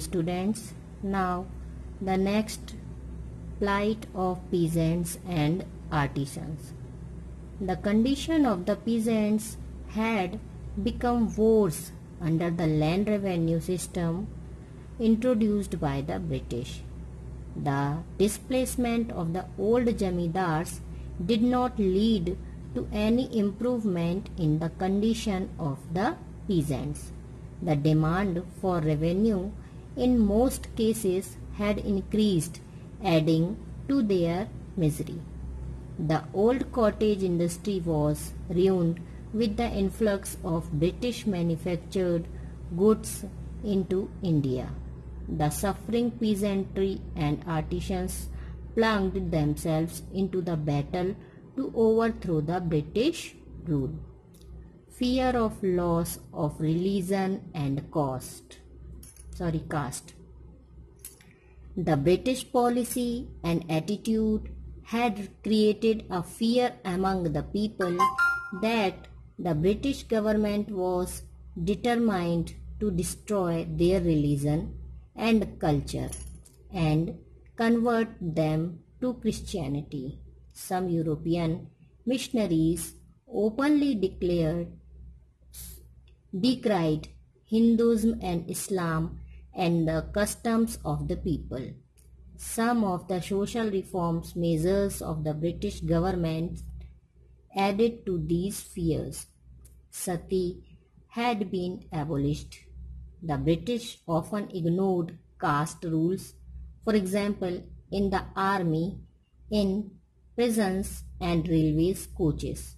students. Now, the next plight of peasants and artisans. The condition of the peasants had become worse under the land revenue system introduced by the British. The displacement of the old jamidars did not lead to any improvement in the condition of the peasants. The demand for revenue in most cases had increased, adding to their misery. The old cottage industry was ruined with the influx of British manufactured goods into India. The suffering peasantry and artisans plunged themselves into the battle to overthrow the British rule. Fear of loss of religion and caste. The British policy and attitude had created a fear among the people that the British government was determined to destroy their religion and culture and convert them to Christianity. Some European missionaries openly decried Hinduism and Islam and the customs of the people. Some of the social reforms measures of the British government added to these fears. Sati had been abolished. The British often ignored caste rules, for example, in the army, in prisons and railways coaches.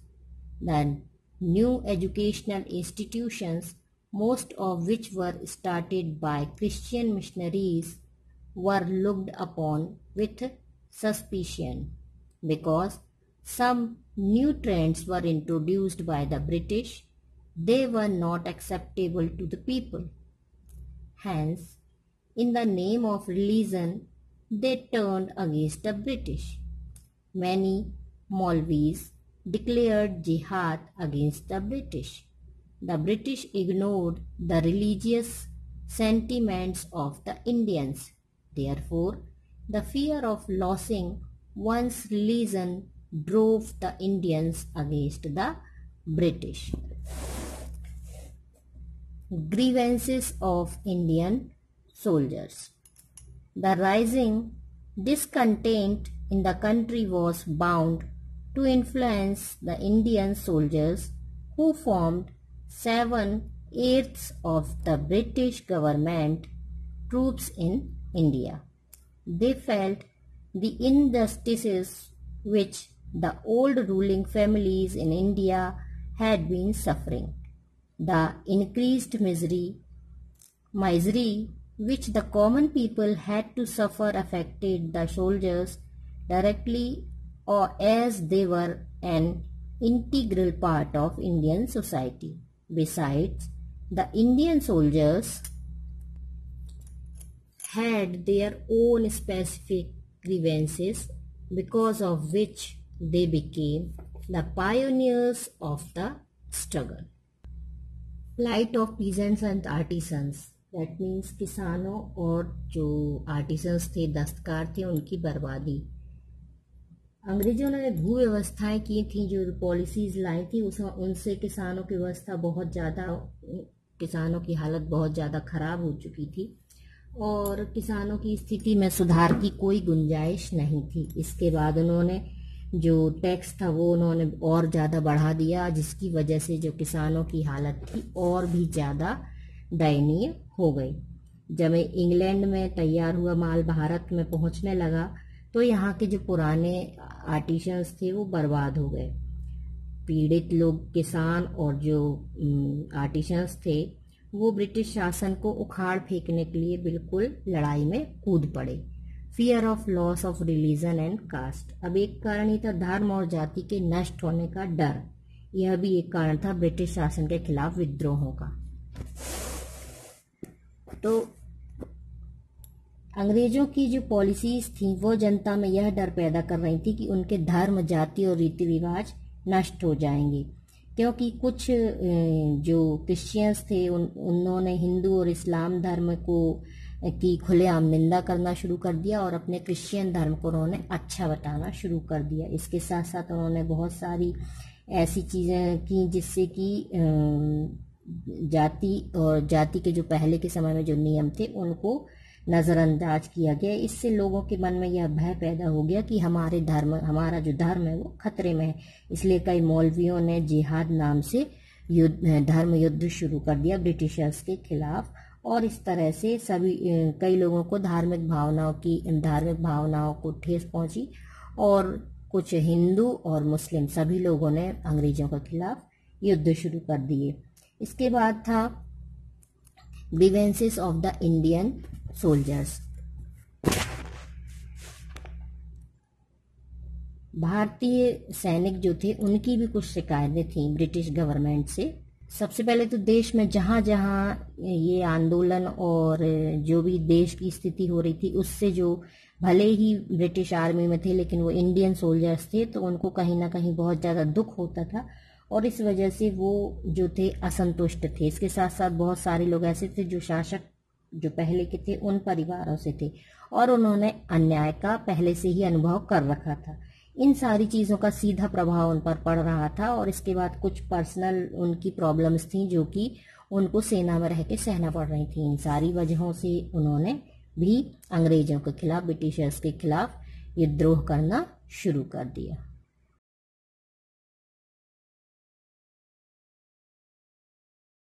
The new educational institutions, most of which were started by Christian missionaries, were looked upon with suspicion because some new trends were introduced by the British. They were not acceptable to the people. Hence, in the name of religion, they turned against the British. Many Maulvis declared jihad against the British. The British ignored the religious sentiments of the Indians. Therefore, the fear of losing one's religion drove the Indians against the British. Grievances of Indian soldiers. The rising discontent in the country was bound to influence the Indian soldiers who formed 7/8 of the British government troops in India. They felt the injustices which the old ruling families in India had been suffering. The increased misery which the common people had to suffer affected the soldiers directly, or as they were an integral part of Indian society. Besides, the Indian soldiers had their own specific grievances, because of which they became the pioneers of the struggle. Plight of peasants and artisans, that means किसानों और जो artisans थे, दस्तकार थे, उनकी बर्बादी। अंग्रेजों ने भू व्यवस्थाएं की थी, जो पॉलिसीज लाई थी, उनसे किसानों की व्यवस्था बहुत ज़्यादा, किसानों की हालत बहुत ज़्यादा ख़राब हो चुकी थी और किसानों की स्थिति में सुधार की कोई गुंजाइश नहीं थी। इसके बाद उन्होंने जो टैक्स था वो उन्होंने और ज़्यादा बढ़ा दिया, जिसकी वजह से जो किसानों की हालत थी और भी ज़्यादा दयनीय हो गई। जब इंग्लैंड में तैयार हुआ माल भारत में पहुंचने लगा तो यहाँ के जो पुराने आर्टिसंस थे वो बर्बाद हो गए। पीड़ित लोग, किसान और जो आर्टिसंस थे, वो ब्रिटिश शासन को उखाड़ फेंकने के लिए बिल्कुल लड़ाई में कूद पड़े। Fear of loss of religion and caste, अब एक कारण ही था धर्म और जाति के नष्ट होने का डर, यह भी एक कारण था ब्रिटिश शासन के खिलाफ विद्रोहों का। तो अंग्रेजों की जो पॉलिसीज थी वो जनता में यह डर पैदा कर रही थी कि उनके धर्म, जाति और रीति रिवाज नष्ट हो जाएंगे, क्योंकि कुछ जो क्रिश्चियंस थे उन्होंने हिंदू और इस्लाम धर्म को की खुलेआम निंदा करना शुरू कर दिया और अपने क्रिश्चियन धर्म को उन्होंने अच्छा बताना शुरू कर दिया। इसके साथ साथ उन्होंने बहुत सारी ऐसी चीज़ें की जिससे कि जाति के जो पहले के समय में जो नियम थे उनको नज़रअंदाज किया गया। इससे लोगों के मन में यह भय पैदा हो गया कि हमारा जो धर्म है वो खतरे में है। इसलिए कई मौलवियों ने जिहाद नाम से धर्म युद्ध शुरू कर दिया ब्रिटिशर्स के खिलाफ, और इस तरह से कई लोगों को धार्मिक भावनाओं को ठेस पहुंची और कुछ हिंदू और मुस्लिम सभी लोगों ने अंग्रेजों के खिलाफ युद्ध शुरू कर दिए। इसके बाद था grievances of the Indian soldiers. भारतीय सैनिक जो थे उनकी भी कुछ शिकायतें थीं ब्रिटिश गवर्नमेंट से। सबसे पहले तो देश में जहाँ जहाँ ये आंदोलन और जो भी देश की स्थिति हो रही थी उससे जो भले ही ब्रिटिश आर्मी में थे लेकिन वो इंडियन सोल्जर्स थे, तो उनको कहीं ना कहीं बहुत ज़्यादा दुख होता था और इस वजह से वो जो थे असंतुष्ट थे। इसके साथ साथ बहुत सारे लोग ऐसे थे जो शासक जो पहले के थे उन परिवारों से थे और उन्होंने अन्याय का पहले से ही अनुभव कर रखा था। इन सारी चीज़ों का सीधा प्रभाव उन पर पड़ रहा था और इसके बाद कुछ पर्सनल उनकी प्रॉब्लम्स थी जो कि उनको सेना में रह के सहना पड़ रही थी। इन सारी वजहों से उन्होंने भी अंग्रेजों के खिलाफ, ब्रिटिशर्स के खिलाफ विद्रोह करना शुरू कर दिया।